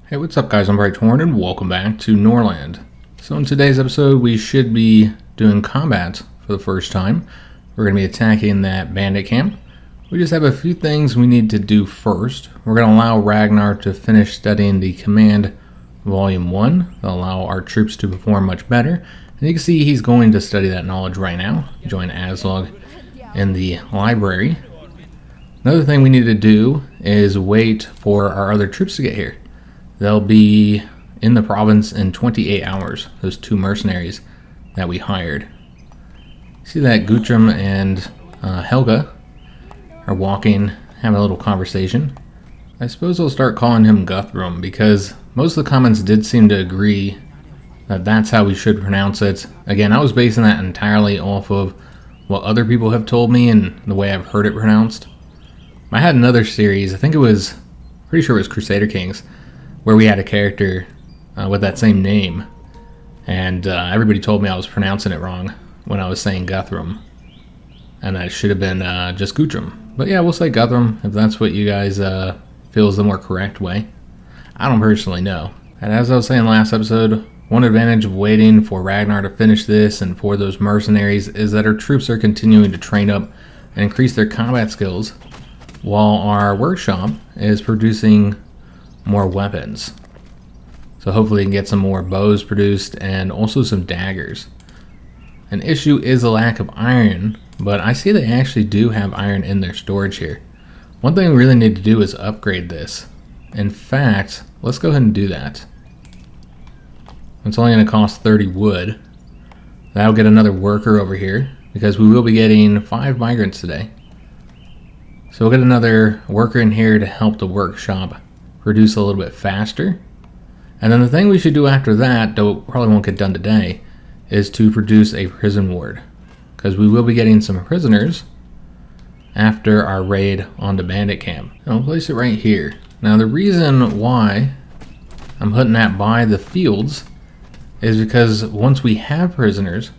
Hey, what's up guys, I'm Praetorian and welcome back to Norland. So in today's episode we should be doing combat for the first time. We're going to be attacking that bandit camp. We just have a few things we need to do first. We're going to allow Ragnar to finish studying the Command Volume 1. That'll allow our troops to perform much better. And you can see he's going to study that knowledge right now. Join Aslaug in the library. Another thing we need to do is wait for our other troops to get here. They'll be in the province in 28 hours, those two mercenaries that we hired. See that Guthrum and Helga are walking, having a little conversation. I suppose I'll start calling him Guthrum because most of the comments did seem to agree that that's how we should pronounce it. Again, I was basing that entirely off of what other people have told me and the way I've heard it pronounced. I had another series, I think it was, pretty sure it was Crusader Kings, where we had a character with that same name, and everybody told me I was pronouncing it wrong when I was saying Guthrum, and that should have been just Guthrum. But yeah, we'll say Guthrum if that's what you guys feel is the more correct way. I don't personally know. And as I was saying last episode, one advantage of waiting for Ragnar to finish this and for those mercenaries is that our troops are continuing to train up and increase their combat skills, while our workshop is producing more weapons. So hopefully we can get some more bows produced and also some daggers. An issue is a lack of iron, but I see they actually do have iron in their storage here. One thing we really need to do is upgrade this. In fact, let's go ahead and do that. It's only going to cost 30 wood. That'll get another worker over here because we will be getting 5 migrants today. So we'll get another worker in here to help the workshop produce a little bit faster. And then the thing we should do after that, though it probably won't get done today, is to produce a prison ward, because we will be getting some prisoners after our raid on the bandit camp. And I'll place it right here. Now the reason why I'm putting that by the fields is because once we have prisoners,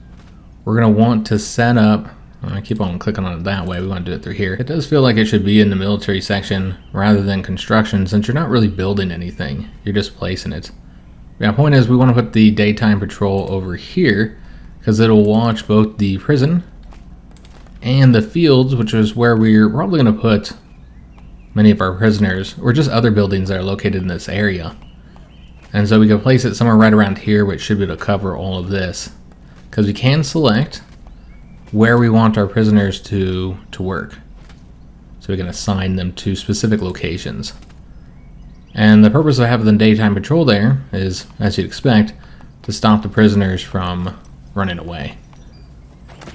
we're going to want to set up, I keep on clicking on it that way, we want to do it through here. It does feel like it should be in the military section rather than construction, since you're not really building anything, you're just placing it. The point is we want to put the daytime patrol over here because it'll watch both the prison and the fields, which is where we're probably going to put many of our prisoners, or just other buildings that are located in this area. And so we can place it somewhere right around here, which should be able to cover all of this, because we can select where we want our prisoners to work. So we can assign them to specific locations. And the purpose of having the daytime patrol there is, as you'd expect, to stop the prisoners from running away.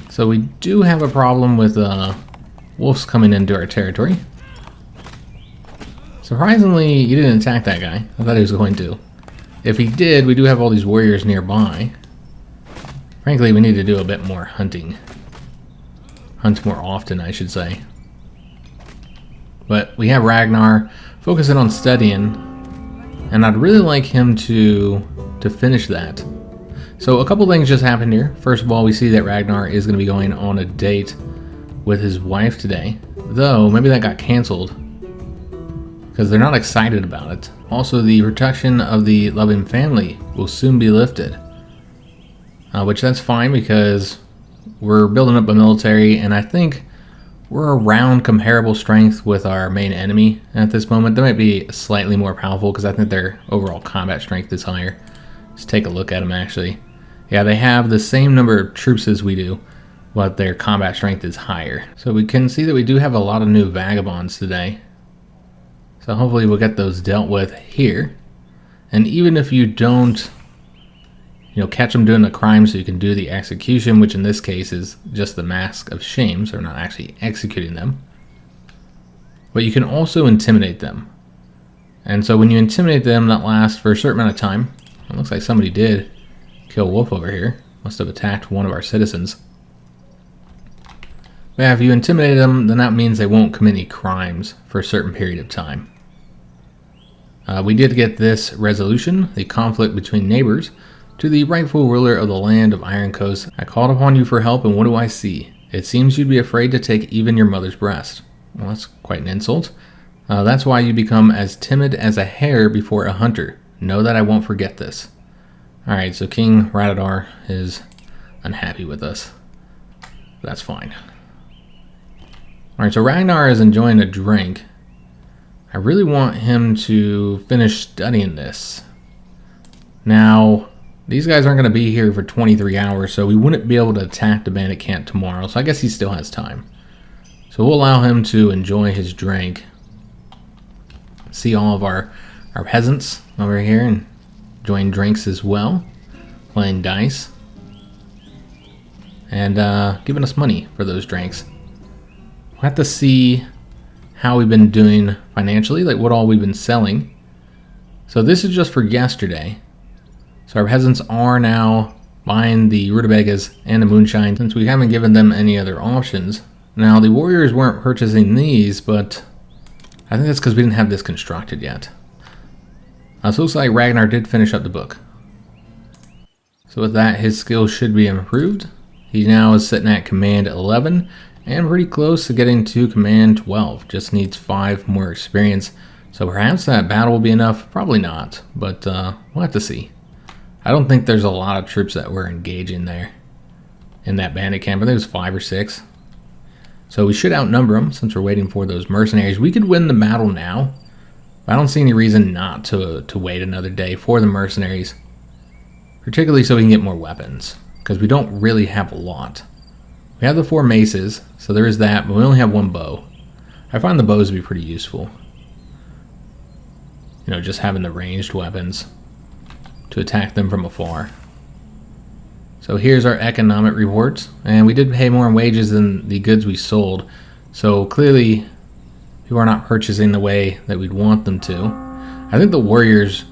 So we do have a problem with wolves coming into our territory. Surprisingly, he didn't attack that guy. I thought he was going to. If he did, we do have all these warriors nearby. Frankly, we need to do a bit more hunting. Hunt more often, I should say. But we have Ragnar focusing on studying, and I'd really like him to finish that. So a couple things just happened here. First of all, we see that Ragnar is going to be going on a date with his wife today, though maybe that got canceled because they're not excited about it. Also, the protection of the loving family will soon be lifted, which that's fine because we're building up a military, and I think we're around comparable strength with our main enemy at this moment. They might be slightly more powerful because I think their overall combat strength is higher. Let's take a look at them actually. Yeah, they have the same number of troops as we do, but their combat strength is higher. So we can see that we do have a lot of new vagabonds today. So hopefully we'll get those dealt with here. And even if you don't catch them doing the crime, so you can do the execution, which in this case is just the mask of shame, so we're not actually executing them. But you can also intimidate them. And so when you intimidate them, that lasts for a certain amount of time. It looks like somebody did kill Wolf over here. Must have attacked one of our citizens. But yeah, if you intimidate them, then that means they won't commit any crimes for a certain period of time. We did get this resolution, the conflict between neighbors. To the rightful ruler of the land of Ironcoast, I called upon you for help, and what do I see? It seems you'd be afraid to take even your mother's breast. Well, that's quite an insult. That's why you become as timid as a hare before a hunter. Know that I won't forget this. Alright, so King Radadar is unhappy with us. That's fine. Alright, so Ragnar is enjoying a drink. I really want him to finish studying this. Now, these guys aren't going to be here for 23 hours, so we wouldn't be able to attack the bandit camp tomorrow, so I guess he still has time. So we'll allow him to enjoy his drink. See all of our peasants over here and enjoying drinks as well, playing dice, and giving us money for those drinks. We'll have to see how we've been doing financially, like what all we've been selling. So this is just for yesterday. So our peasants are now buying the rutabagas and the moonshine since we haven't given them any other options. Now the warriors weren't purchasing these, but I think that's because we didn't have this constructed yet. So it looks like Ragnar did finish up the book. So with that, his skills should be improved. He now is sitting at command 11 and pretty close to getting to command 12. Just needs 5 more experience. So perhaps that battle will be enough. Probably not, but we'll have to see. I don't think there's a lot of troops that we're engaging there in that bandit camp. I think it was 5 or 6. So we should outnumber them since we're waiting for those mercenaries. We could win the battle now. I don't see any reason not to wait another day for the mercenaries, particularly so we can get more weapons, because we don't really have a lot. We have the 4 maces, so there is that, but we only have 1 bow. I find the bows to be pretty useful. You know, just having the ranged weapons to attack them from afar. So here's our economic reports, and we did pay more in wages than the goods we sold, so clearly people are not purchasing the way that we'd want them to. I think the warriors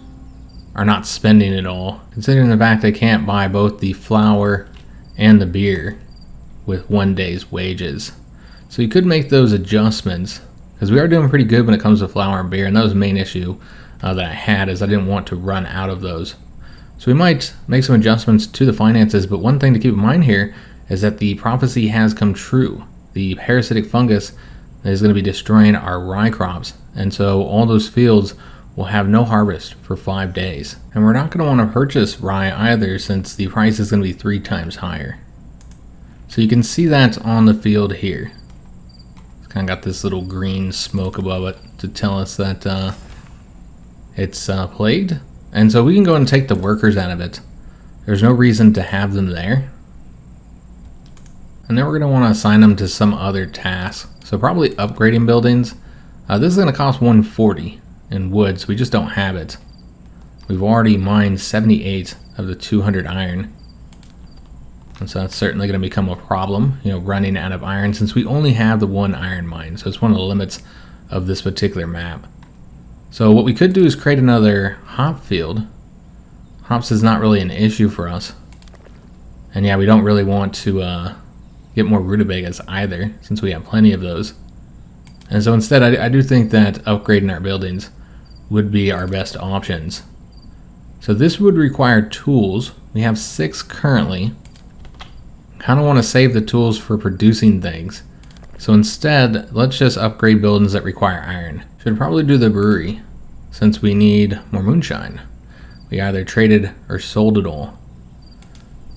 are not spending it all, considering the fact they can't buy both the flour and the beer with 1 day's wages. So you could make those adjustments, because we are doing pretty good when it comes to flour and beer, and that was the main issue that I had, is I didn't want to run out of those. So we might make some adjustments to the finances, but one thing to keep in mind here is that the prophecy has come true. The parasitic fungus is going to be destroying our rye crops, and so all those fields will have no harvest for 5 days. And we're not going to want to purchase rye either, since the price is going to be 3 times higher. So you can see that on the field here. It's kind of got this little green smoke above it to tell us that it's plagued. And so we can go and take the workers out of it. There's no reason to have them there. And then we're going to want to assign them to some other task. So probably upgrading buildings. This is going to cost 140 in wood, so we just don't have it. We've already mined 78 of the 200 iron. And so that's certainly going to become a problem, you know, running out of iron, since we only have the 1 iron mine. So it's one of the limits of this particular map. So what we could do is create another hop field. Hops is not really an issue for us. And yeah, we don't really want to get more rutabagas either, since we have plenty of those. And so instead, I do think that upgrading our buildings would be our best options. So this would require tools. We have 6 currently. Kind of want to save the tools for producing things. So instead, let's just upgrade buildings that require iron. Should probably do the brewery, since we need more moonshine. We either traded or sold it all.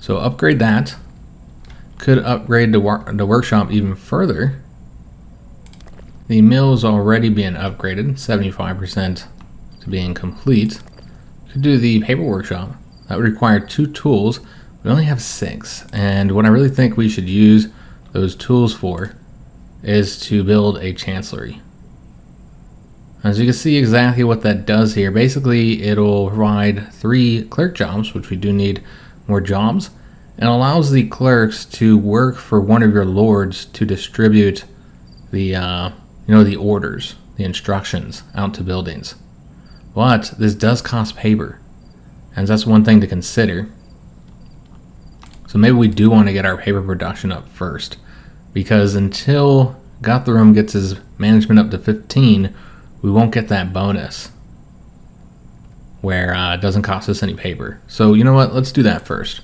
So upgrade that. Could upgrade the workshop even further. The mill's already being upgraded, 75% to being complete. Could do the paper workshop. That would require 2 tools. We only have 6, and what I really think we should use those tools for is to build a chancellery. As you can see exactly what that does here, basically it'll provide 3 clerk jobs, which we do need more jobs, and allows the clerks to work for one of your lords to distribute the the orders, the instructions out to buildings. But this does cost paper, and that's one thing to consider. So maybe we do want to get our paper production up first, because until Guthrum gets his management up to 15, we won't get that bonus where it doesn't cost us any paper. So you know what, let's do that first.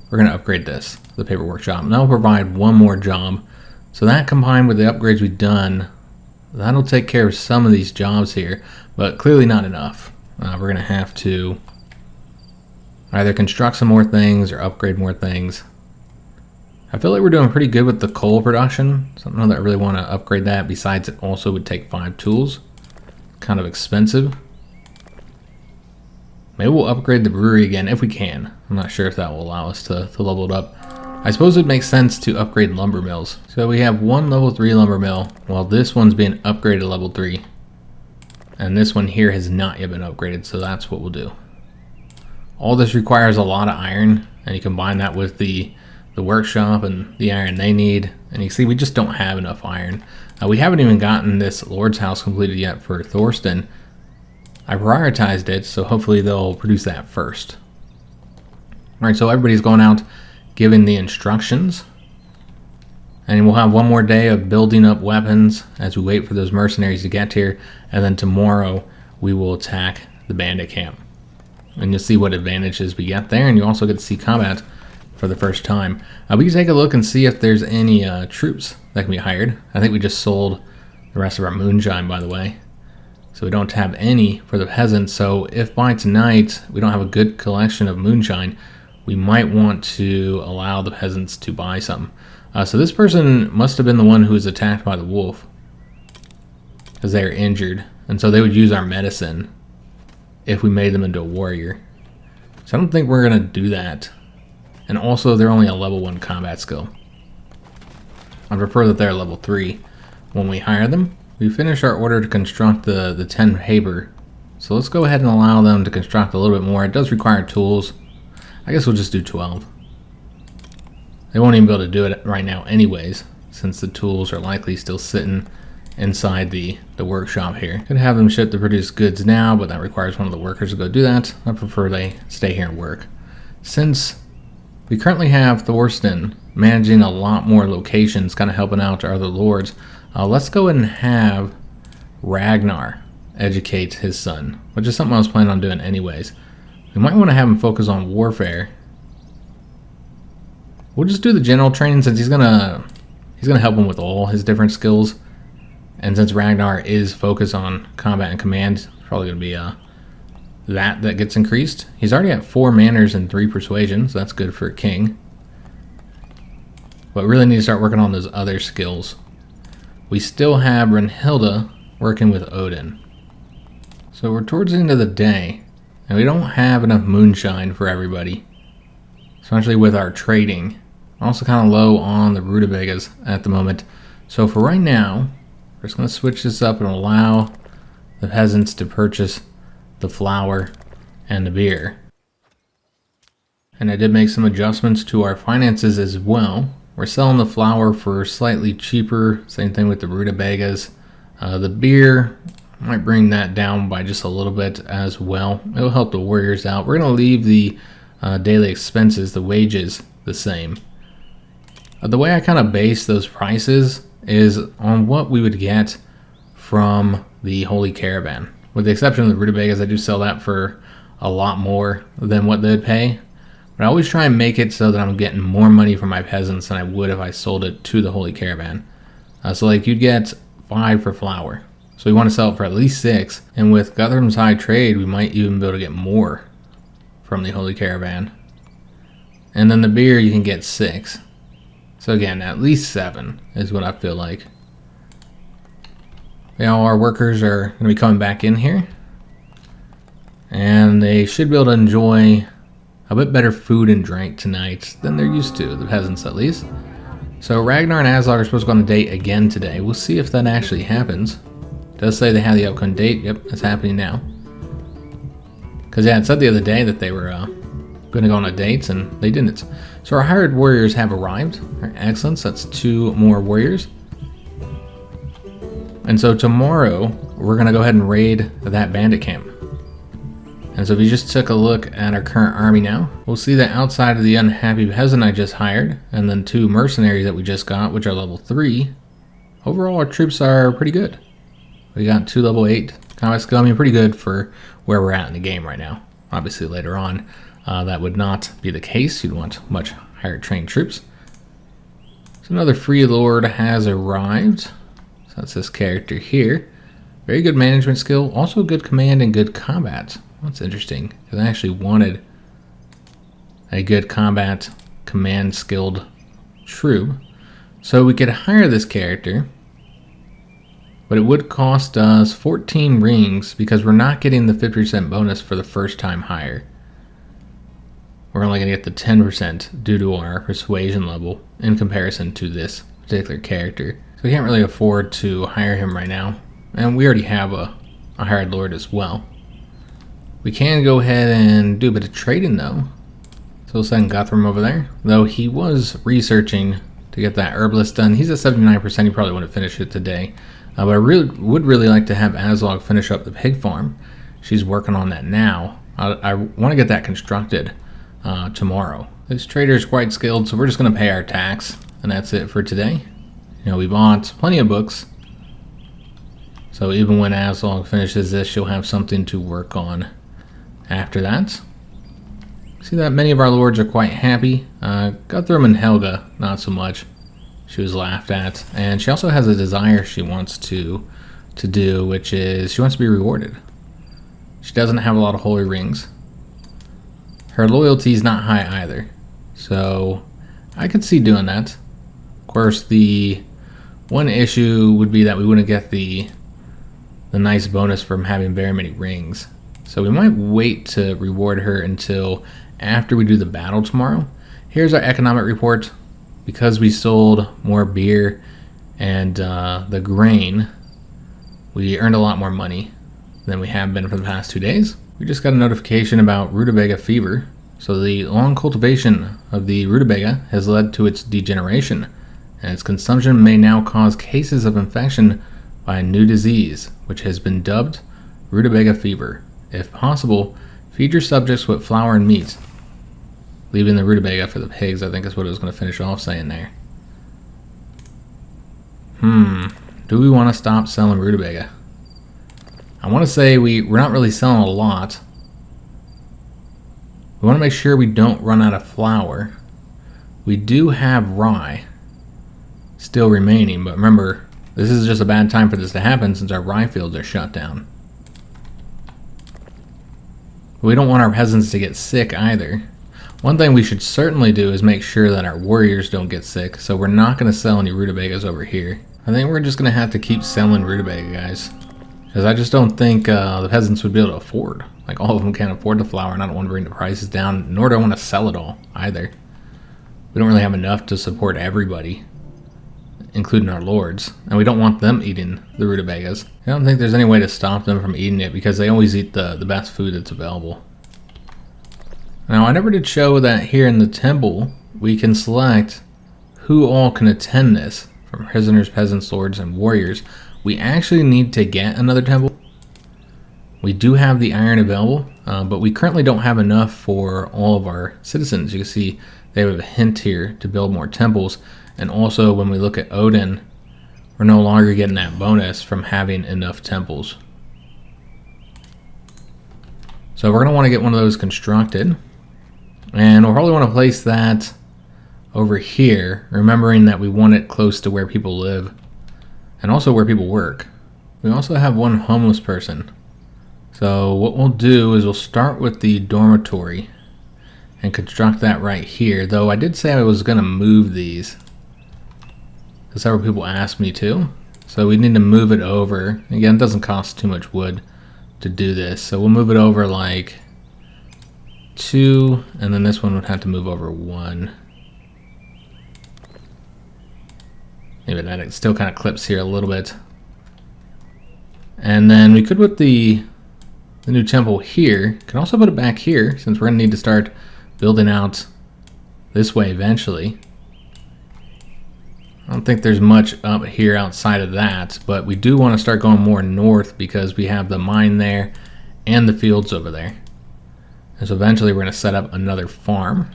We're going to upgrade this, the paper workshop, and that'll provide 1 more job. So that, combined with the upgrades we've done, that'll take care of some of these jobs here, but clearly not enough. we're going to have to either construct some more things or upgrade more things. I feel like we're doing pretty good with the coal production, so I don't know that I really want to upgrade that. Besides, it also would take 5 tools. Kind of expensive. Maybe we'll upgrade the brewery again if we can. I'm not sure if that will allow us to level it up. I suppose it makes sense to upgrade lumber mills. So we have one level 3 lumber mill, while this one's being upgraded to level 3. And this one here has not yet been upgraded, so that's what we'll do. All this requires a lot of iron, and you combine that with the workshop and the iron they need, and you see we just don't have enough iron. We haven't even gotten this Lord's house completed yet for Thorsten. I prioritized it, so hopefully they'll produce that first. Alright, so everybody's going out giving the instructions, and we'll have one more day of building up weapons as we wait for those mercenaries to get here, and then tomorrow we will attack the bandit camp. And you'll see what advantages we get there, and you also get to see combat for the first time. We can take a look and see if there's any troops that can be hired. I think we just sold the rest of our moonshine, by the way. So we don't have any for the peasants. So if by tonight we don't have a good collection of moonshine, we might want to allow the peasants to buy some. So this person must have been the one who was attacked by the wolf, because they are injured. And so they would use our medicine if we made them into a warrior. So I don't think we're going to do that. And also, they're only a level 1 combat skill. I prefer that they're level 3 when we hire them. We finish our order to construct the 10 Haber. So let's go ahead and allow them to construct a little bit more. It does require tools. I guess we'll just do 12. They won't even be able to do it right now anyways, since the tools are likely still sitting inside the workshop here. Could have them ship to produce goods now, but that requires one of the workers to go do that. I prefer they stay here and work. Since we currently have Thorsten managing a lot more locations, kind of helping out our other lords. Let's go ahead and have Ragnar educate his son, which is something I was planning on doing anyways. We might want to have him focus on warfare. We'll just do the general training since he's gonna help him with all his different skills. And since Ragnar is focused on combat and command, it's probably gonna be that gets increased. He's already at 4 manners and 3 persuasion, so that's good for a king. But really need to start working on those other skills. We still have Brunhilde working with Odin. So we're towards the end of the day, and we don't have enough moonshine for everybody, especially with our trading. Also kind of low on the rutabagas at the moment. So for right now, we're just going to switch this up and allow the peasants to purchase the flour and the beer. And I did make some adjustments to our finances as well. We're selling the flour for slightly cheaper, same thing with the rutabagas. The beer, might bring that down by just a little bit as well. It'll help the warriors out. We're going to leave the daily expenses, the wages, the same. The way I kind of base those prices is on what we would get from the Holy Caravan. With the exception of the rutabagas, I do sell that for a lot more than what they'd pay. But I always try and make it so that I'm getting more money from my peasants than I would if I sold it to the Holy Caravan. So like you'd get 5 for flour. So we want to sell it for at least 6. And with Guthrum's high trade, we might even be able to get more from the Holy Caravan. And then the beer, you can get 6. So again, at least 7 is what I feel like. All our workers are going to be coming back in here. And they should be able to enjoy a bit better food and drink tonight than they're used to, the peasants at least. So Ragnar and Aslaug are supposed to go on a date again today. We'll see if that actually happens. It does say they have the upcoming date. Yep, it's happening now. Because yeah, it said the other day that they were going to go on a date, and they didn't. So our hired warriors have arrived. Excellent, so that's 2 more warriors. And so tomorrow, we're going to go ahead and raid that bandit camp. And so if you just took a look at our current army now, we'll see that outside of the unhappy peasant I just hired, and then 2 mercenaries that we just got, which are level 3, overall our troops are pretty good. We got 2 level 8 combat skill. I mean, pretty good for where we're at in the game right now. Obviously later on, that would not be the case. You'd want much higher trained troops. So another free lord has arrived. So that's this character here. Very good management skill, also good command and good combat. That's interesting, because I actually wanted a good combat command skilled troop. So we could hire this character, but it would cost us 14 rings because we're not getting the 50% bonus for the first time hire. We're only going to get the 10% due to our persuasion level in comparison to this particular character. So we can't really afford to hire him right now. And we already have a hired lord as well. We can go ahead and do a bit of trading though. So we'll send Guthrum over there. Though he was researching to get that herbalist done. He's at 79%. He probably wouldn't finish it today. But I would really like to have Aslaug finish up the pig farm. She's working on that now. I want to get that constructed tomorrow. This trader is quite skilled, so we're just going to pay our tax. And that's it for today. You know, we bought plenty of books. So even when Aslaug finishes this, she'll have something to work on after that. See that many of our lords are quite happy. Guthrum and Helga, not so much. She was laughed at. And she also has a desire she wants to do, which is she wants to be rewarded. She doesn't have a lot of holy rings. Her loyalty is not high either. So I could see doing that. Of course, the one issue would be that we wouldn't get the nice bonus from having very many rings. So we might wait to reward her until after we do the battle tomorrow. Here's our economic report. Because we sold more beer and the grain, we earned a lot more money than we have been for the past 2 days. We just got a notification about rutabaga fever. So the long cultivation of the rutabaga has led to its degeneration, and its consumption may now cause cases of infection by a new disease, which has been dubbed rutabaga fever. If possible, feed your subjects with flour and meat. Leaving the rutabaga for the pigs, I think is what it was going to finish off saying there. Do we want to stop selling rutabaga? I want to say we're not really selling a lot. We want to make sure we don't run out of flour. We do have rye still remaining, but remember, this is just a bad time for this to happen since our rye fields are shut down. We don't want our peasants to get sick either. One thing we should certainly do is make sure that our warriors don't get sick, so we're not going to sell any rutabagas over here. I think we're just going to have to keep selling rutabaga, guys. Because I just don't think the peasants would be able to afford. Like, all of them can't afford the flour, and I don't want to bring the prices down, nor do I want to sell it all, either. We don't really have enough to support everybody, including our lords. And we don't want them eating the rutabagas. I don't think there's any way to stop them from eating it, because they always eat the best food that's available. Now, I never did show that here in the temple, we can select who all can attend this, from prisoners, peasants, lords, and warriors. We actually need to get another temple. We do have the iron available, but we currently don't have enough for all of our citizens. You can see they have a hint here to build more temples, and also when we look at Odin, we're no longer getting that bonus from having enough temples. So we're going to want to get one of those constructed. And we'll probably want to place that over here, remembering that we want it close to where people live and also where people work. We also have one homeless person. So what we'll do is we'll start with the dormitory and construct that right here. Though I did say I was going to move these, because several people asked me to. So we need to move it over. Again, it doesn't cost too much wood to do this. So we'll move it over like 2, and then this one would have to move over 1. Maybe that it still kind of clips here a little bit. And then we could put the new temple here. Can also put it back here, since we're going to need to start building out this way eventually. I don't think there's much up here outside of that, but we do want to start going more north because we have the mine there and the fields over there. And so eventually we're going to set up another farm.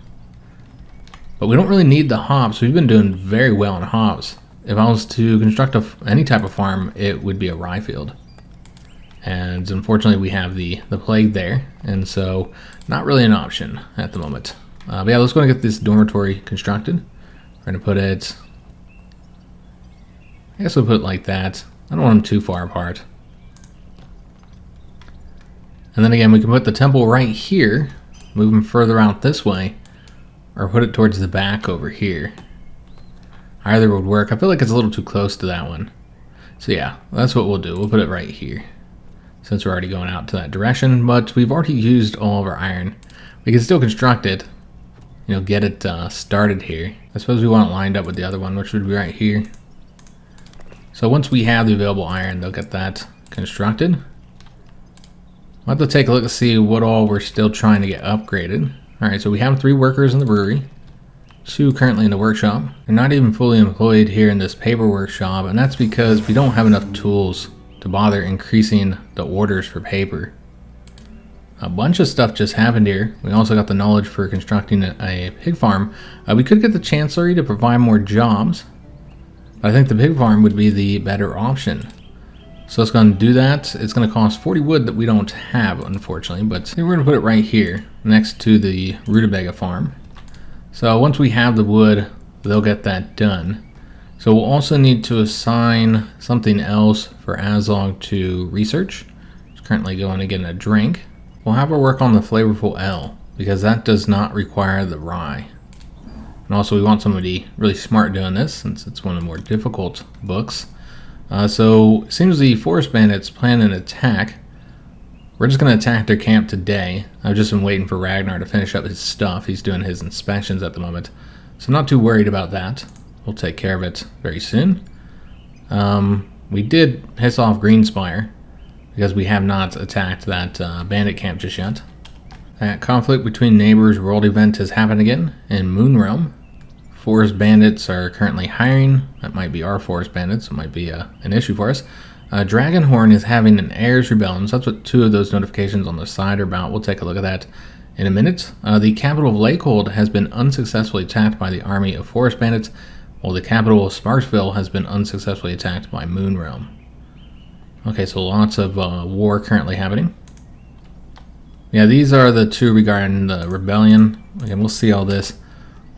But we don't really need the hops. We've been doing very well on hops. If I was to construct any type of farm, it would be a rye field. And unfortunately we have the plague there, and so not really an option at the moment. But yeah, let's go and get this dormitory constructed. We're going to put it, I guess we'll put it like that. I don't want them too far apart. And then again, we can put the temple right here, move him further out this way, or put it towards the back over here. Either would work. I feel like it's a little too close to that one. So yeah, that's what we'll do. We'll put it right here, since we're already going out to that direction, but we've already used all of our iron. We can still construct it, you know, get it started here. I suppose we want it lined up with the other one, which would be right here. So once we have the available iron, they'll get that constructed. We'll have to take a look to see what all we're still trying to get upgraded. Alright, so we have 3 workers in the brewery, 2 currently in the workshop. They're not even fully employed here in this paper workshop, and that's because we don't have enough tools to bother increasing the orders for paper. A bunch of stuff just happened here. We also got the knowledge for constructing a pig farm. We could get the chancellery to provide more jobs, but I think the pig farm would be the better option. So it's going to do that. It's going to cost 40 wood that we don't have, unfortunately, but we're going to put it right here next to the rutabaga farm. So once we have the wood, they'll get that done. So we'll also need to assign something else for Aslaug to research. She's currently going to get a drink. We'll have her work on the flavorful ale, because that does not require the rye. And also we want somebody really smart doing this, since it's one of the more difficult books. So it seems the forest bandits plan an attack. We're just going to attack their camp today. I've just been waiting for Ragnar to finish up his stuff. He's doing his inspections at the moment, so I'm not too worried about that. We'll take care of it very soon. We did piss off Greenspire, because we have not attacked that bandit camp just yet. That conflict between neighbors world event has happened again in Moonrealm. Forest bandits are currently hiring. That might be our forest bandits. It might be an issue for us. Dragonhorn is having an heirs rebellion. So that's what 2 of those notifications on the side are about. We'll take a look at that in a minute. The capital of Lakehold has been unsuccessfully attacked by the army of forest bandits, while the capital of Sparksville has been unsuccessfully attacked by Moonrealm. Okay, so lots of war currently happening. Yeah, these are the 2 regarding the rebellion. Again, we'll see all this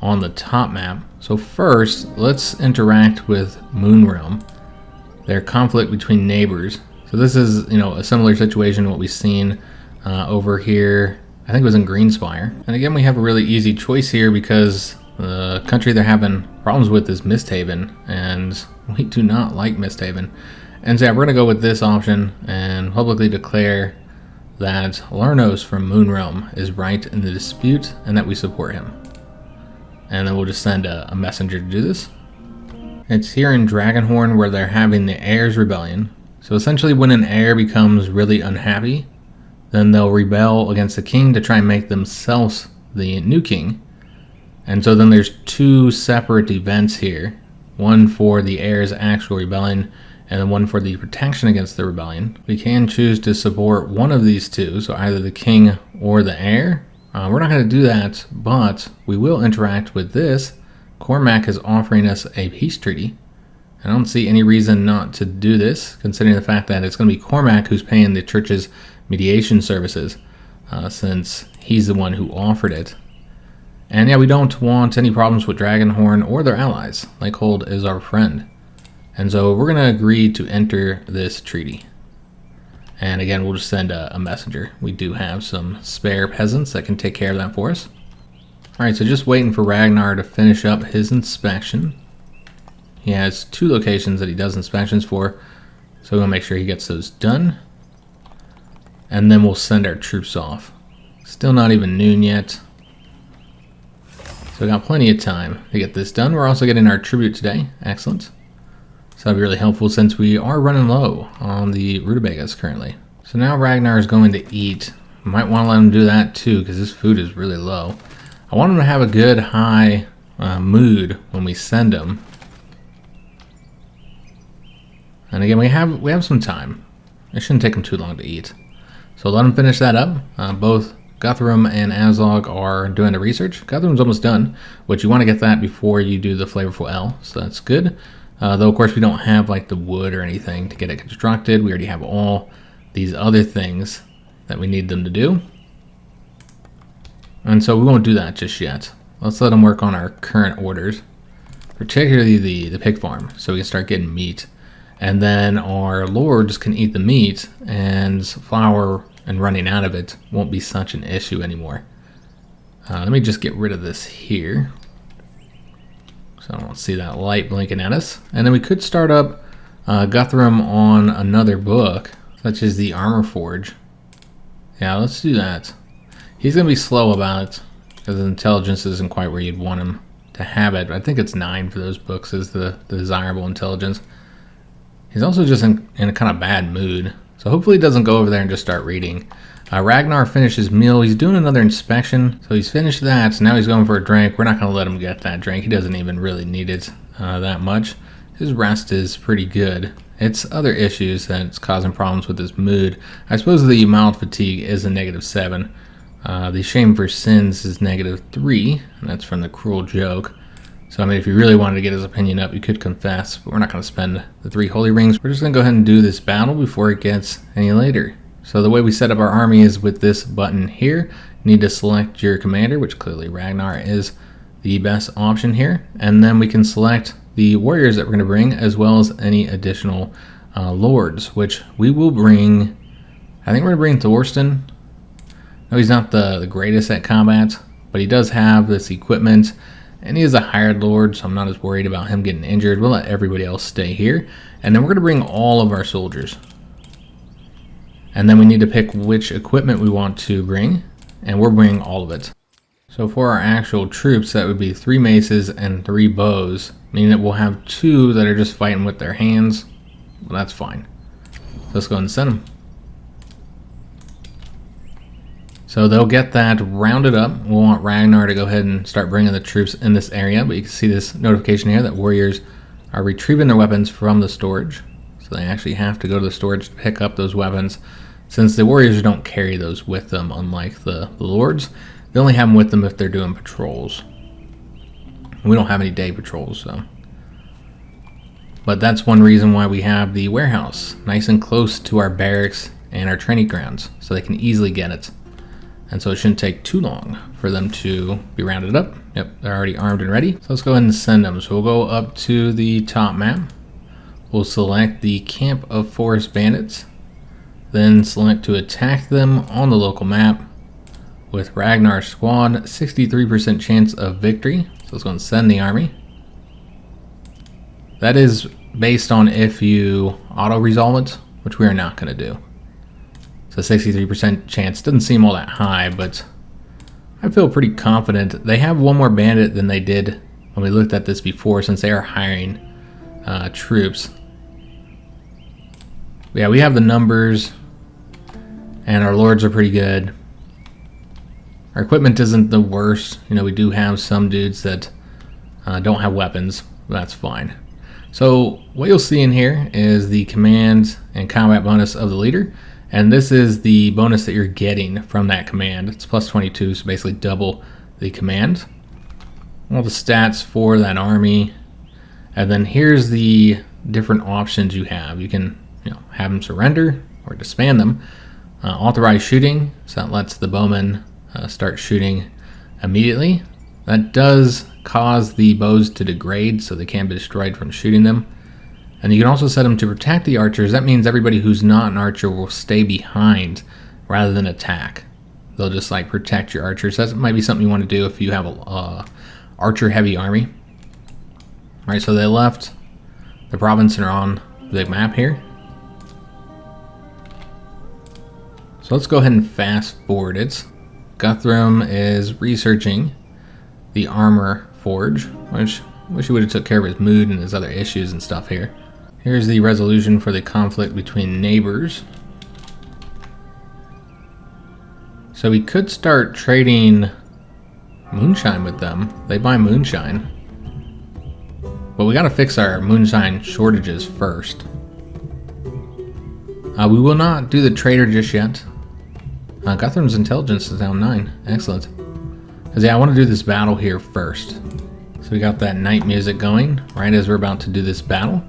on the top map. So first, let's interact with Moonrealm. Their conflict between neighbors. So this is, you know, a similar situation to what we've seen over here. I think it was in Greenspire. And again, we have a really easy choice here because the country they're having problems with is Misthaven, and we do not like Misthaven. And so yeah, we're going to go with this option and publicly declare that Larnos from Moonrealm is right in the dispute and that we support him. And then we'll just send a messenger to do this. It's here in Dragonhorn where they're having the heirs rebellion. So essentially when an heir becomes really unhappy, then they'll rebel against the king to try and make themselves the new king. And so then there's 2 separate events here. One for the heir's actual rebellion, and then one for the protection against the rebellion. We can choose to support one of these 2, so either the king or the heir. We're not going to do that, but we will interact with this. Cormac is offering us a peace treaty. I don't see any reason not to do this, considering the fact that it's going to be Cormac who's paying the church's mediation services, since he's the one who offered it. And yeah, we don't want any problems with Dragonhorn or their allies. Lakehold is our friend. And so we're going to agree to enter this treaty. And again, we'll just send a messenger. We do have some spare peasants that can take care of that for us. Alright, so just waiting for Ragnar to finish up his inspection. He has 2 locations that he does inspections for, so we'll make sure he gets those done. And then we'll send our troops off. Still not even noon yet. So we got plenty of time to get this done. We're also getting our tribute today. Excellent. So that'll be really helpful since we are running low on the rutabagas currently. So now Ragnar is going to eat. Might want to let him do that too because his food is really low. I want him to have a good high mood when we send him. And again, we have some time. It shouldn't take him too long to eat. So let him finish that up. Both Guthrum and Aslaug are doing the research. Guthrum's almost done, but you want to get that before you do the flavorful ale, so that's good. Though of course we don't have like the wood or anything to get it constructed. We already have all these other things that we need them to do. And so we won't do that just yet. Let's let them work on our current orders, particularly the pig farm, so we can start getting meat. And then our lords can eat the meat and flour and running out of it won't be such an issue anymore. Let me just get rid of this here, so I don't see that light blinking at us. And then we could start up Guthrum on another book, such as the Armor Forge. Yeah, let's do that. He's going to be slow about it, because his intelligence isn't quite where you'd want him to have it. I think it's 9 for those books is the desirable intelligence. He's also just in a kind of bad mood, so hopefully he doesn't go over there and just start reading. Ragnar finished his meal. He's doing another inspection, so he's finished that, so now he's going for a drink. We're not going to let him get that drink. He doesn't even really need it that much. His rest is pretty good. It's other issues that's causing problems with his mood. I suppose the mild fatigue is a -7. The shame for sins is -3, and that's from the cruel joke. So, I mean, if you really wanted to get his opinion up, you could confess, but we're not going to spend the 3 holy rings. We're just going to go ahead and do this battle before it gets any later. So the way we set up our army is with this button here. You need to select your commander, which clearly Ragnar is the best option here. And then we can select the warriors that we're going to bring, as well as any additional lords, which we will bring. I think we're going to bring Thorsten. No, he's not the greatest at combat, but he does have this equipment, and he is a hired lord, so I'm not as worried about him getting injured. We'll let everybody else stay here. And then we're going to bring all of our soldiers. And then we need to pick which equipment we want to bring, and we're bringing all of it. So for our actual troops, that would be 3 maces and 3 bows, meaning that we'll have 2 that are just fighting with their hands. Well, that's fine. Let's go ahead and send them. So they'll get that rounded up. We'll want Ragnar to go ahead and start bringing the troops in this area, but you can see this notification here that warriors are retrieving their weapons from the storage. So they actually have to go to the storage to pick up those weapons, since the warriors don't carry those with them, unlike the lords. They only have them with them if they're doing patrols. We don't have any day patrols, so. But that's one reason why we have the warehouse nice and close to our barracks and our training grounds, so they can easily get it. And so it shouldn't take too long for them to be rounded up. Yep, they're already armed and ready. So let's go ahead and send them. So we'll go up to the top map. We'll select the Camp of Forest Bandits, then select to attack them on the local map with Ragnar's squad, 63% chance of victory. So let's go and send the army. That is based on if you auto-resolve it, which we are not going to do. So 63% chance doesn't seem all that high, but I feel pretty confident. They have 1 more bandit than they did when we looked at this before, since they are hiring troops. Yeah, we have the numbers, and our lords are pretty good. Our equipment isn't the worst. You know, we do have some dudes that don't have weapons. That's fine. So what you'll see in here is the command and combat bonus of the leader, and this is the bonus that you're getting from that command. It's plus 22, so basically double the command. All the stats for that army, and then here's the different options you have. You can, have them surrender or disband them. Authorize shooting, so that lets the bowmen start shooting immediately. That does cause the bows to degrade, so they can't be destroyed from shooting them. And you can also set them to protect the archers. That means everybody who's not an archer will stay behind rather than attack. They'll just like protect your archers. That might be something you want to do if you have a archer heavy army. All right, so they left the province and are on the map here. So let's go ahead and fast forward it. Guthrum is researching the armor forge, which I wish he would have took care of his mood and his other issues and stuff here. Here's the resolution for the conflict between neighbors. So we could start trading moonshine with them. They buy moonshine. But we gotta fix our moonshine shortages first. We will not do the trader just yet. Guthrum's intelligence is down 9. Excellent. Because I want to do this battle here first. So we got that night music going right as we're about to do this battle.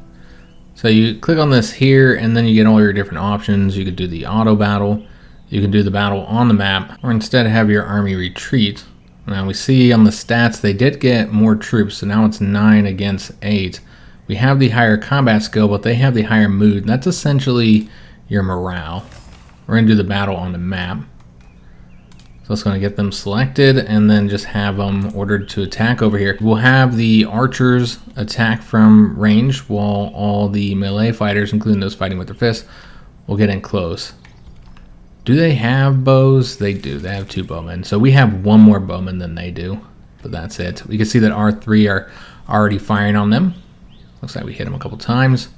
So you click on this here, and then you get all your different options. You could do the auto battle. You can do the battle on the map, or instead have your army retreat. Now we see on the stats they did get more troops, so now it's 9 against 8. We have the higher combat skill, but they have the higher mood. That's essentially your morale. we're going to do the battle on the map. So it's going to get them selected and then just have them ordered to attack over here. We'll have the archers attack from range while all the melee fighters, including those fighting with their fists, will get in close. Do they have bows? They do. They have 2 bowmen. So we have 1 more bowman than they do, but that's it. We can see that our 3 are already firing on them. Looks like we hit them a couple times.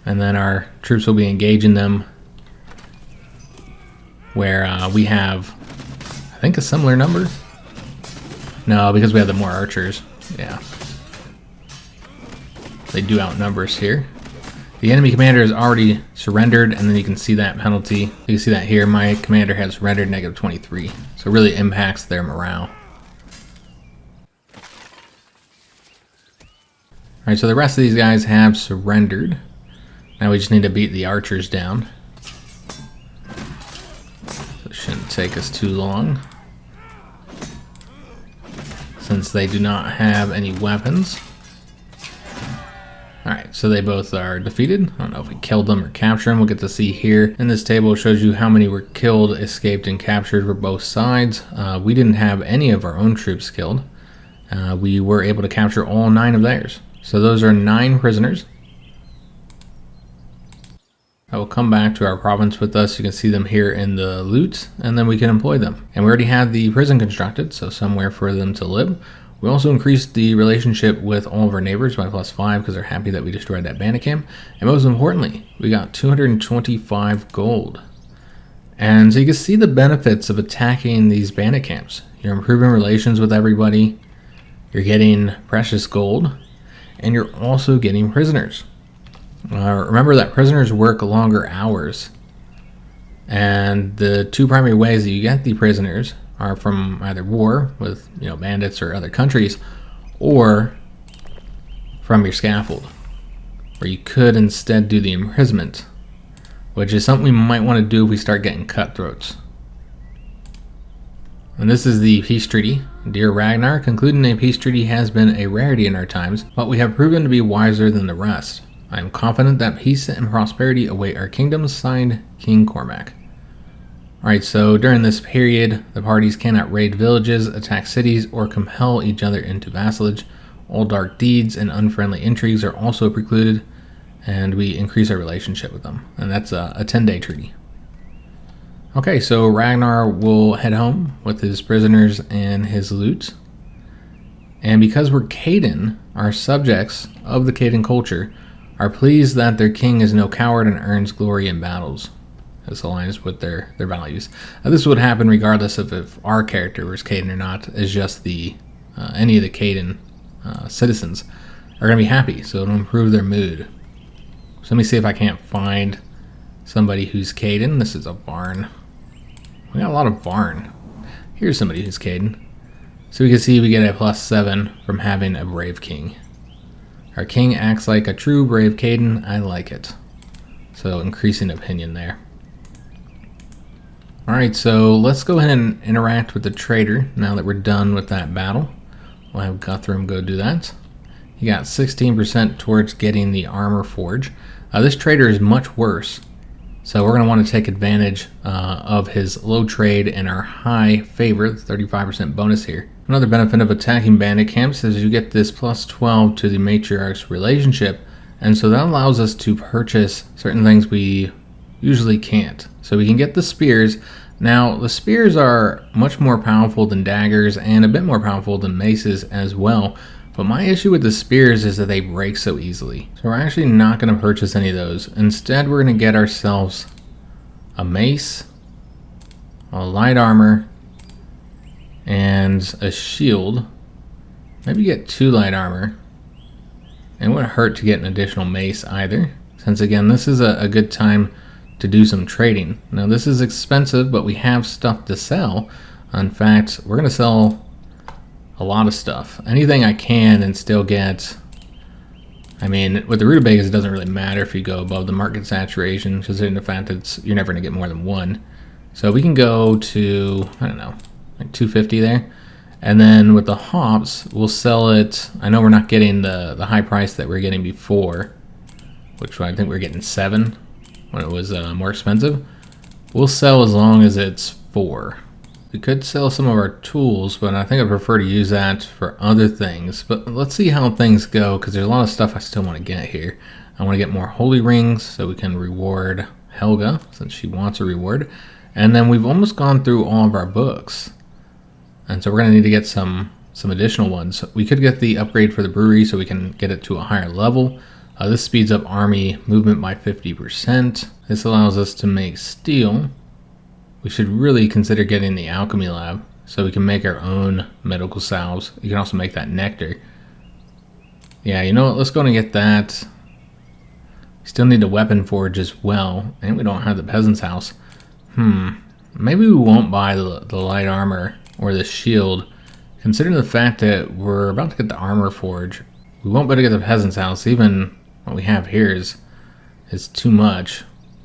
And then our troops will be engaging them where we have, I think, a similar number. No, because we have the more archers. Yeah. They do outnumber us here. The enemy commander has already surrendered, and then you can see that penalty. You can see that here. My commander has surrendered, -23. So it really impacts their morale. Alright, so the rest of these guys have surrendered. Now we just need to beat the archers down. So it shouldn't take us too long, since they do not have any weapons. Alright, so they both are defeated. I don't know if we killed them or captured them. We'll get to see here. In this table, it shows you how many were killed, escaped, and captured for both sides. We didn't have any of our own troops killed. We were able to capture all 9 of theirs. So those are 9 prisoners. I will come back to our province with us. You can see them here in the loot, and then we can employ them. And we already had the prison constructed, so somewhere for them to live. We also increased the relationship with all of our neighbors by +5 because they're happy that we destroyed that bandit camp. And most importantly, we got 225 gold. And so you can see the benefits of attacking these bandit camps. You're improving relations with everybody, you're getting precious gold, and you're also getting prisoners. Remember that prisoners work longer hours, and the 2 primary ways that you get the prisoners are from either war with bandits or other countries, or from your scaffold, where you could instead do the imprisonment, which is something we might want to do if we start getting cutthroats. And this is the peace treaty. Dear Ragnar, concluding a peace treaty has been a rarity in our times, but we have proven to be wiser than the rest. I am confident that peace and prosperity await our kingdoms. Signed, King Cormac. Alright, so during this period, the parties cannot raid villages, attack cities, or compel each other into vassalage. All dark deeds and unfriendly intrigues are also precluded, and we increase our relationship with them. And that's a 10-day treaty. Okay, so Ragnar will head home with his prisoners and his loot. And because we're Kaiden, our subjects of the Kaiden culture are pleased that their king is no coward and earns glory in battles. This aligns with their values. This would happen regardless of if our character was Kaiden or not. It's just any of the Kaiden citizens are going to be happy, so it'll improve their mood. So let me see if I can't find somebody who's Kaiden. This is a Varn. We got a lot of Varn. Here's somebody who's Kaiden. So we can see we get a +7 from having a brave king. Our king acts like a true brave Kaiden. I like it. So increasing opinion there. Alright, so let's go ahead and interact with the trader now that we're done with that battle. We'll have Guthrum go do that. He got 16% towards getting the armor forge. This trader is much worse, so we're going to want to take advantage of his low trade and our high favor, 35% bonus here. Another benefit of attacking bandit camps is you get this +12 to the matriarch's relationship, and so that allows us to purchase certain things we usually can't. So we can get the spears. Now, the spears are much more powerful than daggers and a bit more powerful than maces as well. But my issue with the spears is that they break so easily. So we're actually not going to purchase any of those. Instead, we're going to get ourselves a mace, a light armor, and a shield. Maybe get 2 light armor. And it wouldn't hurt to get an additional mace either, since again, this is a good time to do some trading. Now, this is expensive, but we have stuff to sell. In fact, we're going to sell a lot of stuff. Anything I can and still get. I mean, with the rutabagas, it doesn't really matter if you go above the market saturation, considering the fact that you're never going to get more than 1. So we can go to, I don't know, like 250 there. And then with the hops, we'll sell it. I know we're not getting the high price that we are getting before, which I think we're getting 7. when it was more expensive. We'll sell as long as it's 4. We could sell some of our tools, but I think I prefer to use that for other things. But let's see how things go, because there's a lot of stuff I still want to get here. I want to get more holy rings so we can reward Helga, since she wants a reward. And then we've almost gone through all of our books. And so we're going to need to get some additional ones. We could get the upgrade for the brewery so we can get it to a higher level. This speeds up army movement by 50%. This allows us to make steel. We should really consider getting the alchemy lab so we can make our own medical salves. You can also make that nectar. Yeah, you know what? Let's go and get that. Still need a weapon forge as well. And we don't have the peasant's house. Maybe we won't buy the light armor or the shield. Considering the fact that we're about to get the armor forge, we won't be able to get the peasant's house. Even what we have here is too much.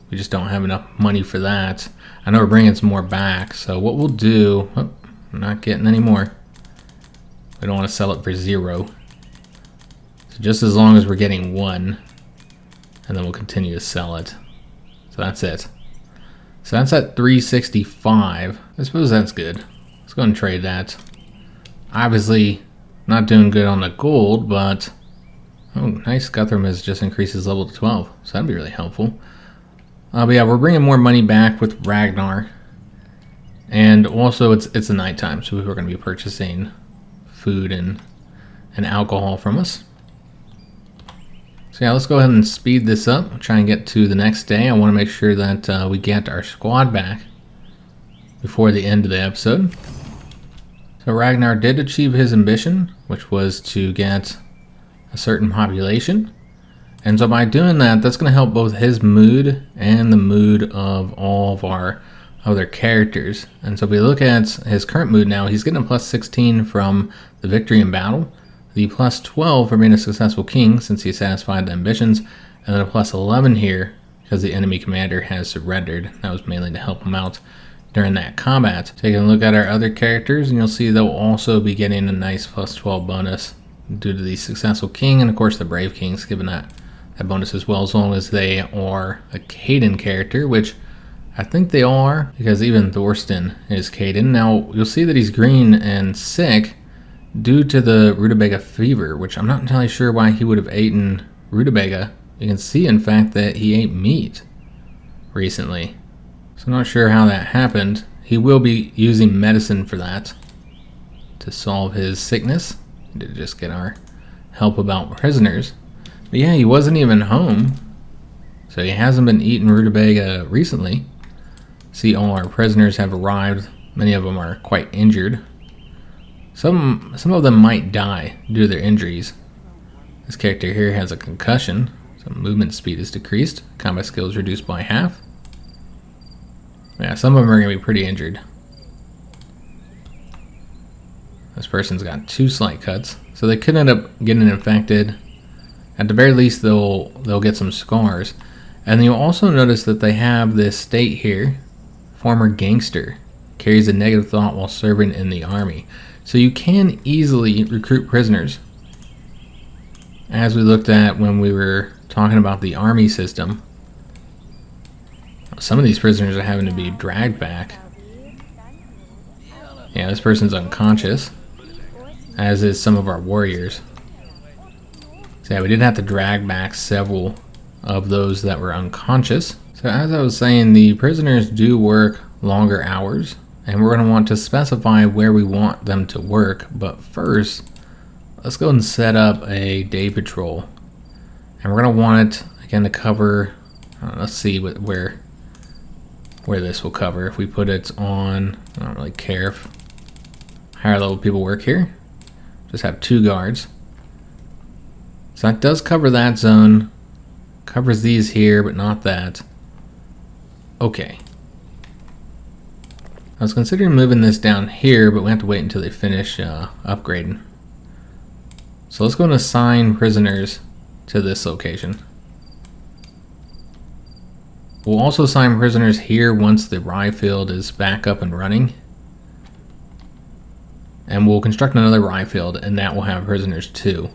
We just don't have enough money for that. I know we're bringing some more back, so what we'll do... Oh, I'm not getting any more. We don't want to sell it for 0. So just as long as we're getting 1, and then we'll continue to sell it. So that's it. So that's at 365. I suppose that's good. Let's go and trade that. Obviously, not doing good on the gold, but... Oh, nice. Guthrum has just increased his level to 12, so that'd be really helpful. But yeah, we're bringing more money back with Ragnar. And also, it's the nighttime, so people are going to be purchasing food and alcohol from us. So yeah, let's go ahead and speed this up. Try and get to the next day. I want to make sure that we get our squad back before the end of the episode. So Ragnar did achieve his ambition, which was to get a certain population. And so by doing that, that's going to help both his mood and the mood of all of our other characters. And so if we look at his current mood now, he's getting a plus 16 from the victory in battle, the plus 12 for being a successful king since he satisfied the ambitions, and then a plus 11 here because the enemy commander has surrendered. That was mainly to help him out during that combat. Taking a look at our other characters, and you'll see they'll also be getting a nice plus 12 bonus due to the successful king, and of course the brave king's given that bonus as well, as long as they are a Kaiden character, which I think they are, because even Thorsten is Kaiden. Now, you'll see that he's green and sick due to the rutabaga fever, which I'm not entirely sure why he would have eaten rutabaga. You can see, in fact, that he ate meat recently. So I'm not sure how that happened. He will be using medicine for that to solve his sickness, to just get our help about prisoners. But yeah, he wasn't even home, so he hasn't been eating rutabaga recently. See, all our prisoners have arrived. Many of them are quite injured. Some of them might die due to their injuries. This character here has a concussion, so movement speed is decreased. Combat skills reduced by half. Yeah, some of them are going to be pretty injured. This person's got 2 slight cuts, so they could end up getting infected. At the very least, they'll get some scars. And you'll also notice that they have this state here, former gangster, carries a negative thought while serving in the army. So you can easily recruit prisoners. As we looked at when we were talking about the army system, some of these prisoners are having to be dragged back. Yeah, this person's unconscious, as is some of our warriors. So yeah, we did have to drag back several of those that were unconscious. So as I was saying, the prisoners do work longer hours, and we're going to want to specify where we want them to work. But first, let's go and set up a day patrol. And we're going to want it, again, to cover, let's see where this will cover. If we put it on, I don't really care if higher level people work here. Just have 2 guards. So that does cover that zone. Covers these here, but not that. Okay. I was considering moving this down here, but we have to wait until they finish upgrading. So let's go and assign prisoners to this location. We'll also assign prisoners here once the rye field is back up and running. And we'll construct another rye field, and that will have prisoners too.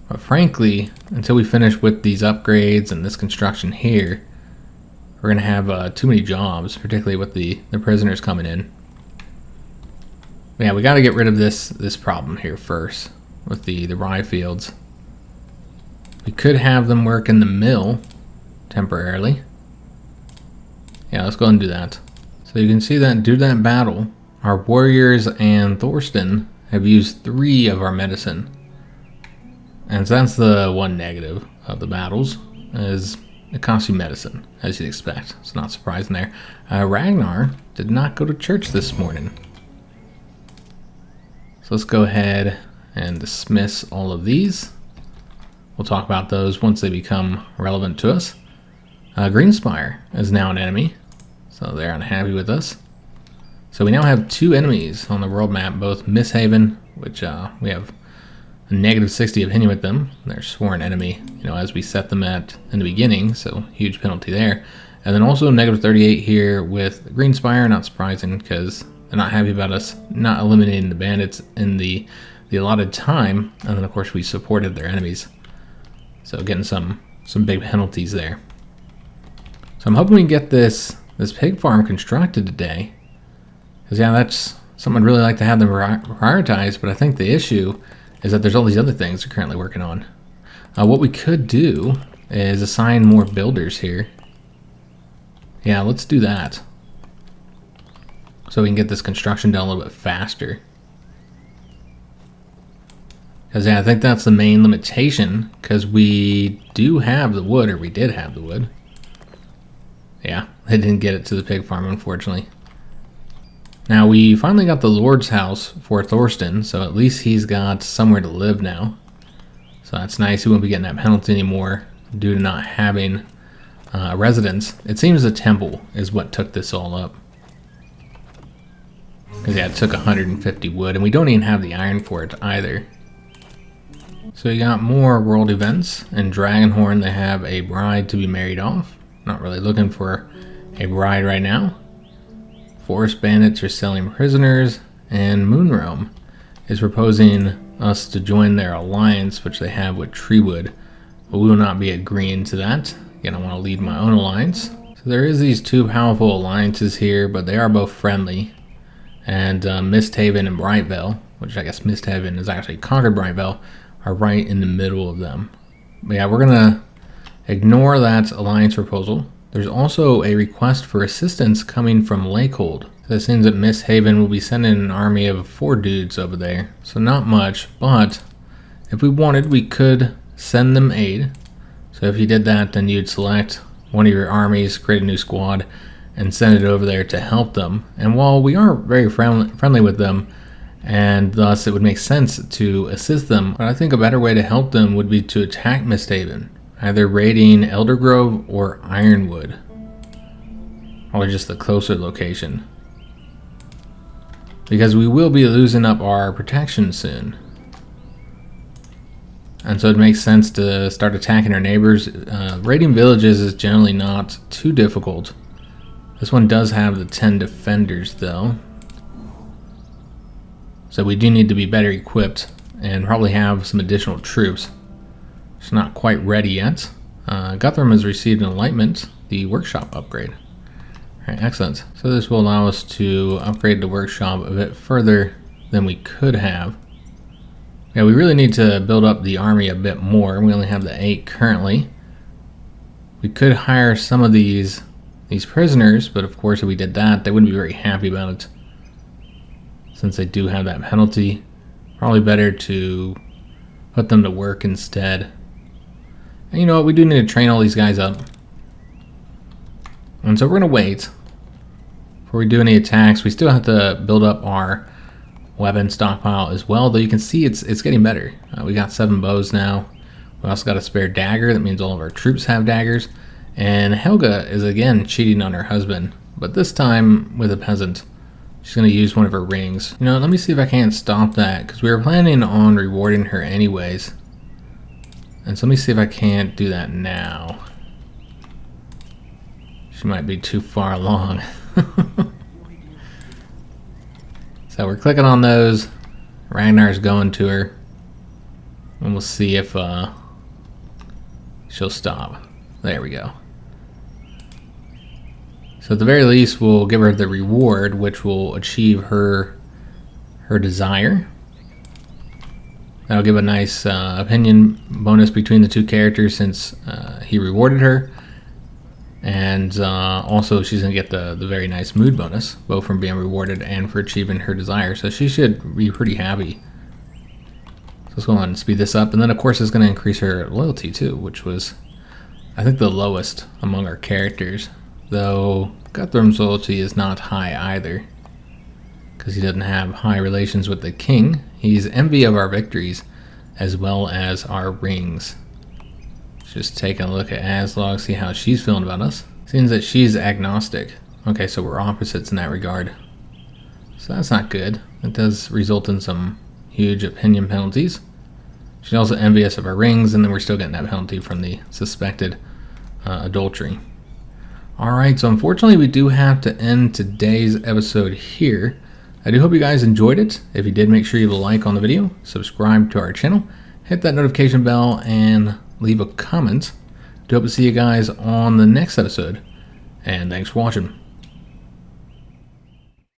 But frankly, until we finish with these upgrades and this construction here, we're going to have too many jobs, particularly with the prisoners coming in. But yeah, we got to get rid of this problem here first with the rye fields. We could have them work in the mill temporarily. Yeah, let's go ahead and do that. So you can see that due to that battle, our warriors and Thorsten have used 3 of our medicine. And so that's the one negative of the battles, is it costs you medicine, as you'd expect. It's not surprising there. Ragnar did not go to church this morning. So let's go ahead and dismiss all of these. We'll talk about those once they become relevant to us. Greenspire is now an enemy, so they're unhappy with us. So we now have 2 enemies on the world map, both Misthaven, which we have a negative 60 opinion with them. They're sworn enemy, as we set them at in the beginning, so huge penalty there. And then also negative 38 here with Greenspire, not surprising because they're not happy about us not eliminating the bandits in the allotted time. And then of course we supported their enemies, so getting some big penalties there. So I'm hoping we can get this pig farm constructed today, because yeah, that's something I'd really like to have them prioritize. But I think the issue is that there's all these other things we're currently working on. What we could do is assign more builders here. Yeah, let's do that, so we can get this construction done a little bit faster. Because yeah, I think that's the main limitation, because we do have the wood, or we did have the wood. Yeah, they didn't get it to the pig farm, unfortunately. Now, we finally got the Lord's house for Thorsten, so at least he's got somewhere to live now. So that's nice. He won't be getting that penalty anymore due to not having a residence. It seems the temple is what took this all up. Because yeah, it took 150 wood, and we don't even have the iron for it either. So you got more world events. In Dragonhorn, they have a bride to be married off. Not really looking for a bride right now. Forest bandits are selling prisoners, and Moonrealm is proposing us to join their alliance, which they have with Treewood, but we will not be agreeing to that. Again, I want to lead my own alliance. So there is these 2 powerful alliances here, but they are both friendly. And Misthaven and Brightvale, which I guess Misthaven is actually conquered Brightvale, are right in the middle of them. But yeah, we're gonna ignore that alliance proposal. There's also a request for assistance coming from Lakehold. So it seems that Misthaven will be sending an army of 4 dudes over there. So not much, but if we wanted, we could send them aid. So if you did that, then you'd select one of your armies, create a new squad, and send it over there to help them. And while we are very friendly with them, and thus it would make sense to assist them, but I think a better way to help them would be to attack Misthaven, either raiding Eldergrove or Ironwood, or just the closer location, because we will be losing up our protection soon. And so it makes sense to start attacking our neighbors. Raiding villages is generally not too difficult. This one does have the 10 defenders though, so we do need to be better equipped and probably have some additional troops. It's not quite ready yet. Guthrum has received an enlightenment, the workshop upgrade. Alright, excellent. So this will allow us to upgrade the workshop a bit further than we could have. Yeah, we really need to build up the army a bit more. We only have the 8 currently. We could hire some of these prisoners, but of course if we did that, they wouldn't be very happy about it, since they do have that penalty. Probably better to put them to work instead. And you know what, we do need to train all these guys up. And so we're going to wait before we do any attacks. We still have to build up our weapon stockpile as well, though you can see it's getting better. We got 7 bows now. We also got a spare dagger. That means all of our troops have daggers. And Helga is again cheating on her husband, but this time with a peasant. She's going to use one of her rings. You know, let me see if I can't stop that, because we were planning on rewarding her anyways. And so let me see if I can't do that now. She might be too far along. So we're clicking on those. Ragnar's going to her. And we'll see if she'll stop. There we go. So at the very least, we'll give her the reward, which will achieve her desire. That'll give a nice opinion bonus between the two characters since he rewarded her. And also she's going to get the very nice mood bonus, both from being rewarded and for achieving her desire. So she should be pretty happy. So let's go on and speed this up. And then of course it's going to increase her loyalty too, which was, I think, the lowest among our characters. Though Guthrum's loyalty is not high either, because he doesn't have high relations with the king. He's envy of our victories as well as our rings. Just taking a look at Aslaug, see how she's feeling about us. Seems that she's agnostic. Okay, so we're opposites in that regard. So that's not good. It does result in some huge opinion penalties. She's also envious of our rings, and then we're still getting that penalty from the suspected adultery. Alright, so unfortunately we do have to end today's episode here. I do hope you guys enjoyed it. If you did, make sure you leave a like on the video, subscribe to our channel, hit that notification bell, and leave a comment. I hope to see you guys on the next episode, and thanks for watching.